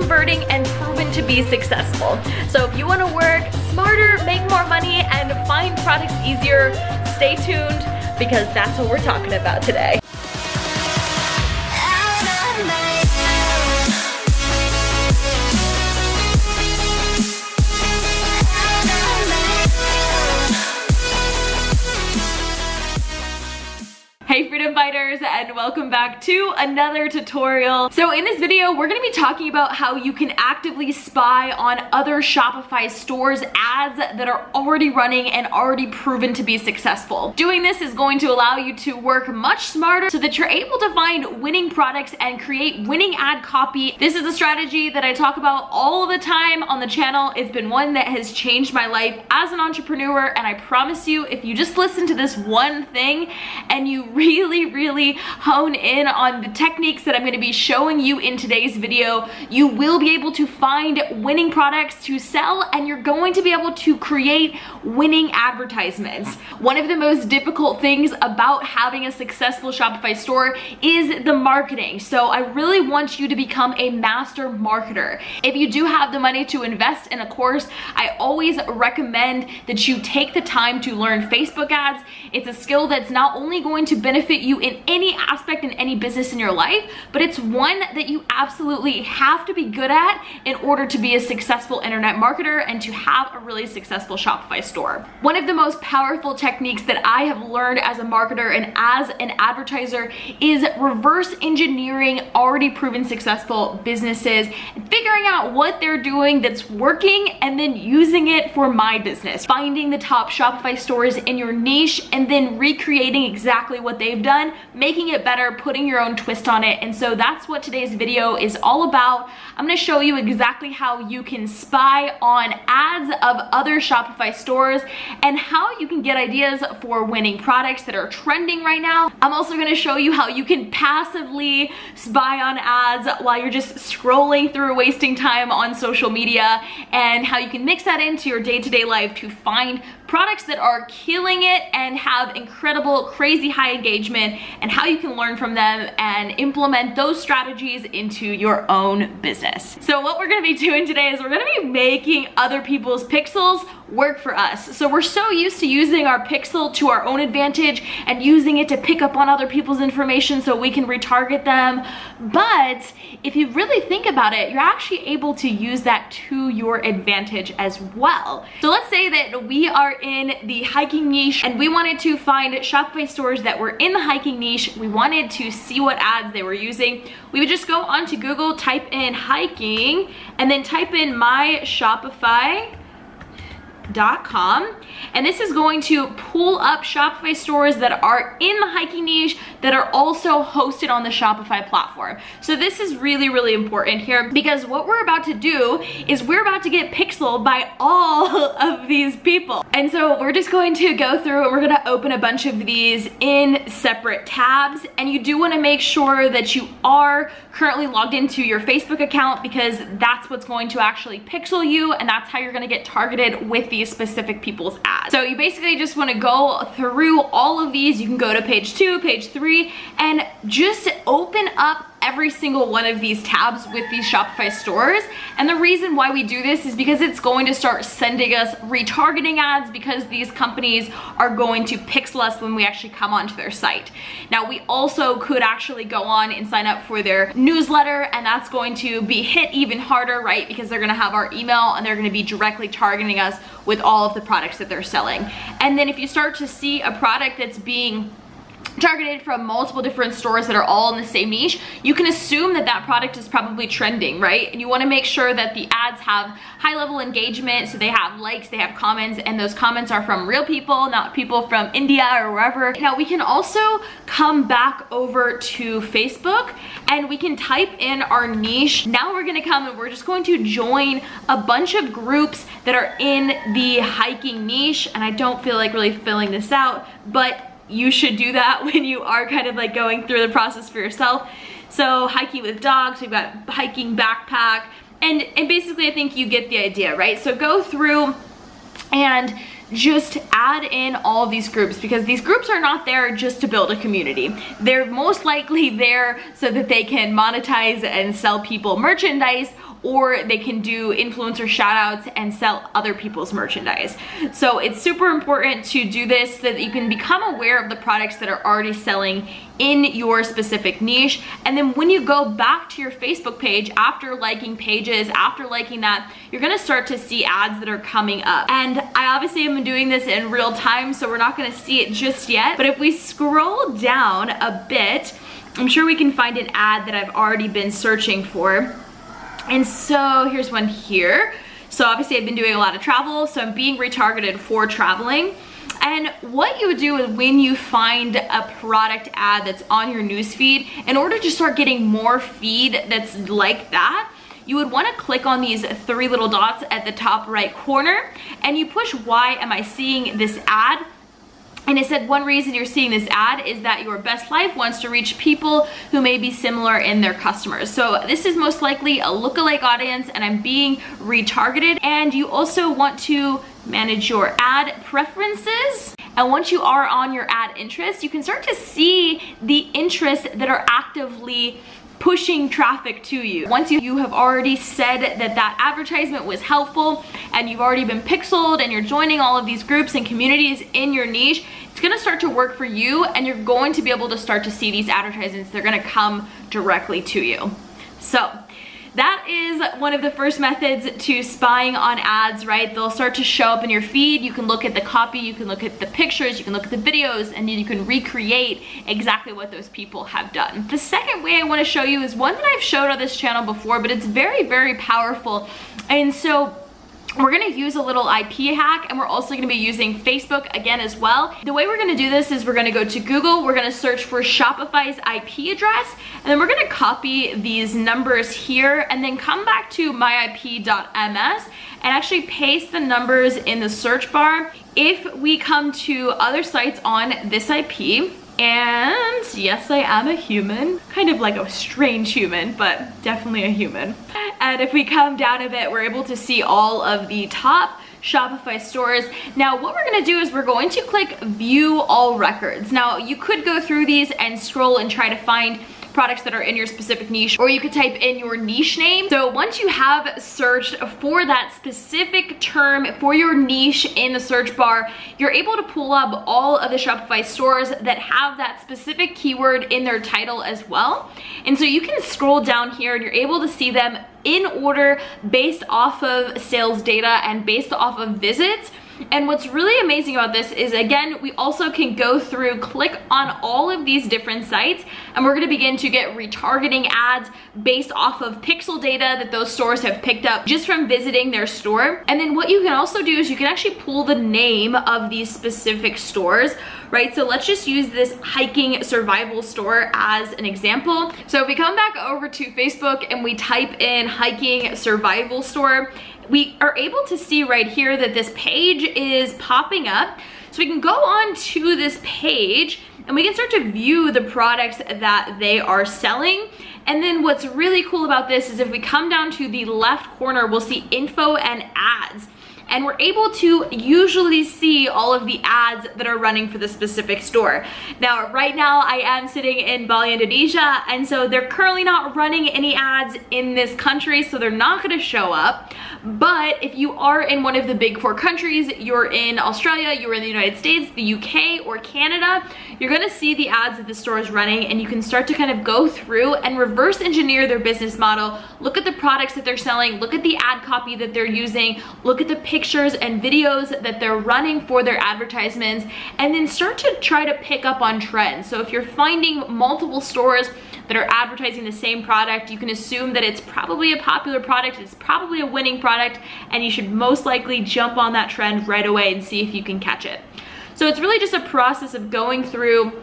converting and proven to be successful. So if you want to work smarter, make more money, and find products easier, stay tuned because that's what we're talking about today. Hey Freedom Fighters, and welcome back to another tutorial. So in this video, we're gonna be talking about how you can actively spy on other Shopify stores' ads that are already running and already proven to be successful. Doing this is going to allow you to work much smarter so that you're able to find winning products and create winning ad copy. This is a strategy that I talk about all the time on the channel. It's been one that has changed my life as an entrepreneur, and I promise you, if you just listen to this one thing and you really hone in on the techniques that I'm going to be showing you in today's video, you will be able to find winning products to sell, and you're going to be able to create winning advertisements. One of the most difficult things about having a successful Shopify store is the marketing. So I really want you to become a master marketer. If you do have the money to invest in a course, I always recommend that you take the time to learn Facebook ads. It's a skill that's not only going to benefit you in any aspect in any business in your life, but it's one that you absolutely have to be good at in order to be a successful internet marketer and to have a really successful Shopify store. One of the most powerful techniques that I have learned as a marketer and as an advertiser is reverse engineering already proven successful businesses and figuring out what they're doing that's working and then using it for my business. Finding the top Shopify stores in your niche and then recreating exactly what they've done, making it better, putting your own twist on it. And so that's what today's video is all about. I'm going to show you exactly how you can spy on ads of other Shopify stores and how you can get ideas for winning products that are trending right now. I'm also going to show you how you can passively spy on ads while you're just scrolling through, wasting time on social media, and how you can mix that into your day-to-day life to find products that are killing it and have incredible, crazy high engagement, and how you can learn from them and implement those strategies into your own business. So what we're gonna be doing today is we're gonna be making other people's pixels work for us. So we're so used to using our pixel to our own advantage and using it to pick up on other people's information so we can retarget them. But if you really think about it, you're actually able to use that to your advantage as well. So let's say that we are in the hiking niche and we wanted to find Shopify stores that were in the hiking niche. We wanted to see what ads they were using. We would just go onto Google, type in hiking, and then type in my Shopify.com, and this is going to pull up Shopify stores that are in the hiking niche that are also hosted on the Shopify platform. So this is really important here, because what we're about to do is we're about to get pixeled by all of these people. And so we're just going to go through and we're gonna open a bunch of these in separate tabs, and you do wanna make sure that you are currently logged into your Facebook account, because that's what's going to actually pixel you, and that's how you're gonna get targeted with these specific people's ads. So you basically just want to go through all of these. You can go to page 2, page 3, and just open up every single one of these tabs with these Shopify stores. And the reason why we do this is because it's going to start sending us retargeting ads, because these companies are going to pixel us when we actually come onto their site. Now we also could actually go on and sign up for their newsletter, and that's going to be hit even harder, right? Because they're gonna have our email and they're gonna be directly targeting us with all of the products that they're selling. And then if you start to see a product that's being targeted from multiple different stores that are all in the same niche, you can assume that that product is probably trending, right? And you want to make sure that the ads have high level engagement, so they have likes, they have comments, and those comments are from real people, not people from India or wherever. Now we can also come back over to Facebook and we can type in our niche. Now we're gonna come and we're just going to join a bunch of groups that are in the hiking niche, and I don't feel like really filling this out, but you should do that when you are kind of like going through the process for yourself. So hiking with dogs, we've got hiking backpack, and basically I think you get the idea, right? So go through and just add in all of these groups, because these groups are not there just to build a community. They're most likely there so that they can monetize and sell people merchandise, or they can do influencer shout outs and sell other people's merchandise. So it's super important to do this so that you can become aware of the products that are already selling in your specific niche. And then when you go back to your Facebook page after liking pages, after liking that, you're gonna start to see ads that are coming up. And I obviously have been doing this in real time, so we're not gonna see it just yet. But if we scroll down a bit, I'm sure we can find an ad that I've already been searching for. And so here's one here. So obviously I've been doing a lot of travel, so I'm being retargeted for traveling. And what you would do is when you find a product ad that's on your newsfeed, in order to start getting more feed that's like that, you would want to click on these 3 little dots at the top right corner, and you push why am I seeing this ad. And it said one reason you're seeing this ad is that your best life wants to reach people who may be similar in their customers. So this is most likely a lookalike audience, and I'm being retargeted. And you also want to manage your ad preferences. And once you are on your ad interests, you can start to see the interests that are actively pushing traffic to you. Once you have already said that that advertisement was helpful and you've already been pixeled and you're joining all of these groups and communities in your niche, it's gonna start to work for you, and you're going to be able to start to see these advertisements. They're gonna come directly to you. So that is one of the first methods to spying on ads, right? They'll start to show up in your feed. You can look at the copy, you can look at the pictures, you can look at the videos, and you can recreate exactly what those people have done. The second way I want to show you is one that I've showed on this channel before, but it's very, very powerful. And so we're gonna use a little IP hack, and we're also gonna be using Facebook again as well. The way we're gonna do this is we're gonna go to Google, we're gonna search for Shopify's IP address, and then we're gonna copy these numbers here and then come back to myip.ms and actually paste the numbers in the search bar. If we come to other sites on this IP, and yes, I am a human, kind of like a strange human, but definitely a human. And if we come down a bit, we're able to see all of the top Shopify stores. Now what we're gonna do is we're going to click view all records. Now you could go through these and scroll and try to find products that are in your specific niche, or you could type in your niche name. So once you have searched for that specific term for your niche in the search bar, you're able to pull up all of the Shopify stores that have that specific keyword in their title as well. And so you can scroll down here and you're able to see them in order based off of sales data and based off of visits. And what's really amazing about this is, again, we also can go through, click on all of these different sites, and we're gonna begin to get retargeting ads based off of pixel data that those stores have picked up just from visiting their store. And then what you can also do is you can actually pull the name of these specific stores, right? So let's just use this hiking survival store as an example. So if we come back over to Facebook and we type in hiking survival store, we are able to see right here that this page is popping up. So we can go on to this page and we can start to view the products that they are selling. And then what's really cool about this is if we come down to the left corner, we'll see info and ads. And we're able to usually see all of the ads that are running for the specific store. Now, right now I am sitting in Bali, Indonesia, and so they're currently not running any ads in this country, so they're not gonna show up. But if you are in one of the big 4 countries, you're in Australia, you're in the United States, the UK, or Canada, you're gonna see the ads that the store is running, and you can start to kind of go through and reverse engineer their business model, look at the products that they're selling, look at the ad copy that they're using, look at the pictures and videos that they're running for their advertisements, and then start to try to pick up on trends. So if you're finding multiple stores that are advertising the same product, you can assume that it's probably a popular product, it's probably a winning product, and you should most likely jump on that trend right away and see if you can catch it. So it's really just a process of going through,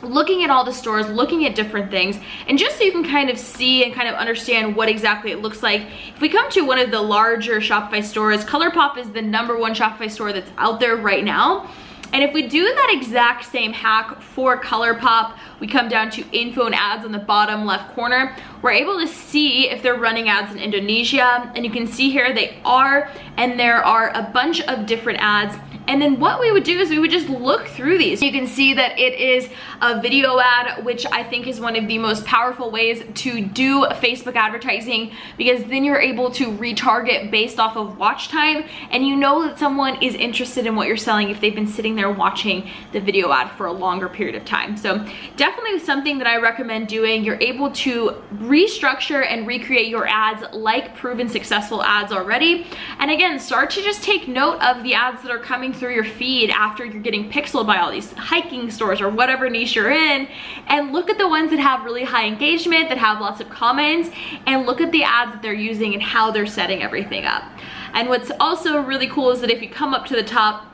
looking at all the stores, looking at different things, and just so you can kind of see and kind of understand what exactly it looks like. If we come to one of the larger Shopify stores, ColourPop is the #1 Shopify store that's out there right now. And if we do that exact same hack for ColourPop, we come down to info and ads on the bottom left corner, we're able to see if they're running ads in Indonesia, and you can see here they are, and there are a bunch of different ads And then what we would do is we would just look through these. You can see that it is a video ad, which I think is one of the most powerful ways to do Facebook advertising, because then you're able to retarget based off of watch time, and you know that someone is interested in what you're selling if they've been sitting there watching the video ad for a longer period of time. So definitely something that I recommend doing. You're able to restructure and recreate your ads like proven successful ads already. And again, start to just take note of the ads that are coming through your feed after you're getting pixeled by all these hiking stores or whatever niche you're in, and look at the ones that have really high engagement, that have lots of comments, and look at the ads that they're using and how they're setting everything up. And what's also really cool is that if you come up to the top,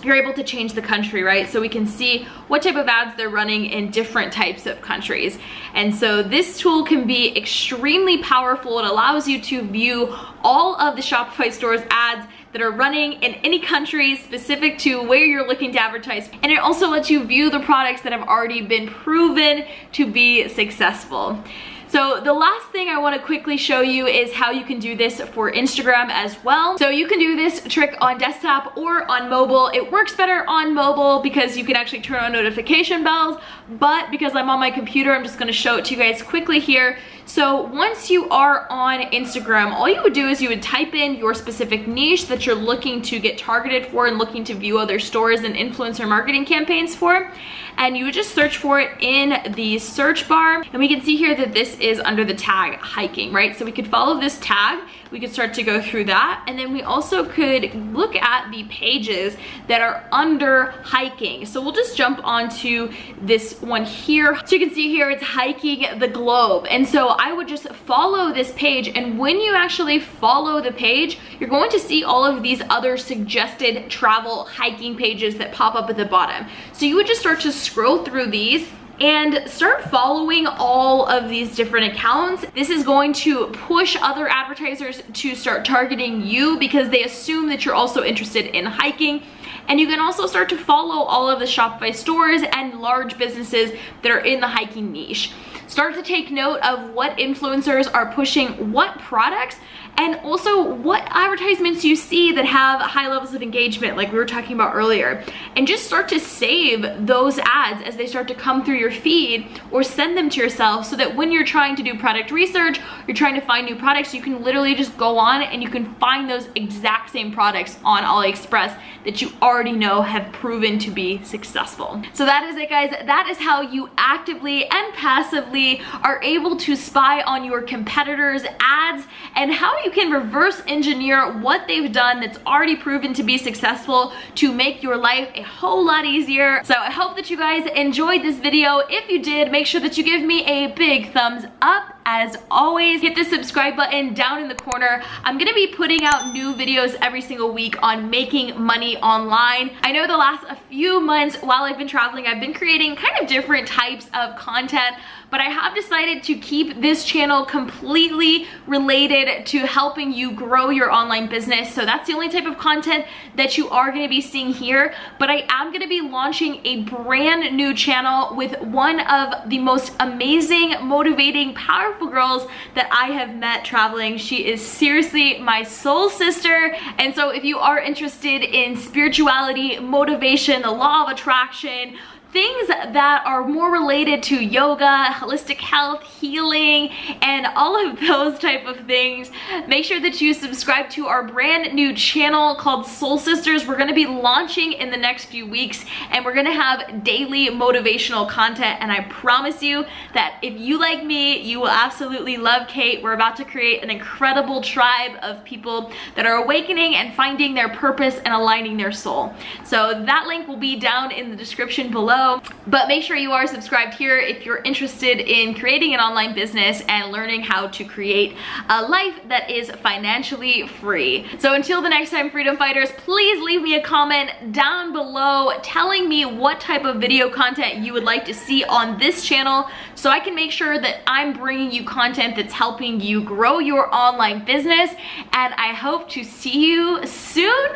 you're able to change the country, right? So we can see what type of ads they're running in different types of countries. And so this tool can be extremely powerful. It allows you to view all of the Shopify store's ads that are running in any country specific to where you're looking to advertise. And it also lets you view the products that have already been proven to be successful. So the last thing I want to quickly show you is how you can do this for Instagram as well. So you can do this trick on desktop or on mobile. It works better on mobile because you can actually turn on notification bells, but because I'm on my computer, I'm just going to show it to you guys quickly here. So once you are on Instagram, all you would do is you would type in your specific niche that you're looking to get targeted for and looking to view other stores and influencer marketing campaigns for. And you would just search for it in the search bar. And we can see here that this is under the tag hiking, right? So we could follow this tag. We could start to go through that. And then we also could look at the pages that are under hiking. So we'll just jump onto this one here. So you can see here, it's hiking the globe. And so I would just follow this page. And when you actually follow the page, you're going to see all of these other suggested travel hiking pages that pop up at the bottom. So you would just start to scroll through these and start following all of these different accounts. This is going to push other advertisers to start targeting you because they assume that you're also interested in hiking. And you can also start to follow all of the Shopify stores and large businesses that are in the hiking niche. Start to take note of what influencers are pushing what products, and also what advertisements you see that have high levels of engagement, like we were talking about earlier. And just start to save those ads as they start to come through your feed, or send them to yourself so that when you're trying to do product research, you're trying to find new products, you can literally just go on and you can find those exact same products on AliExpress that you already know have proven to be successful. So that is it, guys. That is how you actively and passively are able to spy on your competitors' ads, and how you can reverse engineer what they've done that's already proven to be successful to make your life a whole lot easier. So I hope that you guys enjoyed this video. If you did, make sure that you give me a big thumbs up. As always, hit the subscribe button down in the corner. I'm gonna be putting out new videos every single week on making money online. I know the last few months while I've been traveling, I've been creating kind of different types of content, but I have decided to keep this channel completely related to helping you grow your online business. So that's the only type of content that you are gonna be seeing here, but I am gonna be launching a brand new channel with one of the most amazing, motivating, powerful girls that I have met traveling. She is seriously my soul sister. And so if you are interested in spirituality, motivation, the law of attraction, things that are more related to yoga, holistic health, healing, and all of those type of things, make sure that you subscribe to our brand new channel called Soul Sisters. We're gonna be launching in the next few weeks, and we're gonna have daily motivational content, and I promise you that if you like me, you will absolutely love Kate. We're about to create an incredible tribe of people that are awakening and finding their purpose and aligning their soul. So that link will be down in the description below. But make sure you are subscribed here if you're interested in creating an online business and learning how to create a life that is financially free. So until the next time, freedom fighters, please leave me a comment down below telling me what type of video content you would like to see on this channel, so I can make sure that I'm bringing you content that's helping you grow your online business. And I hope to see you soon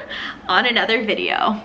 on another video.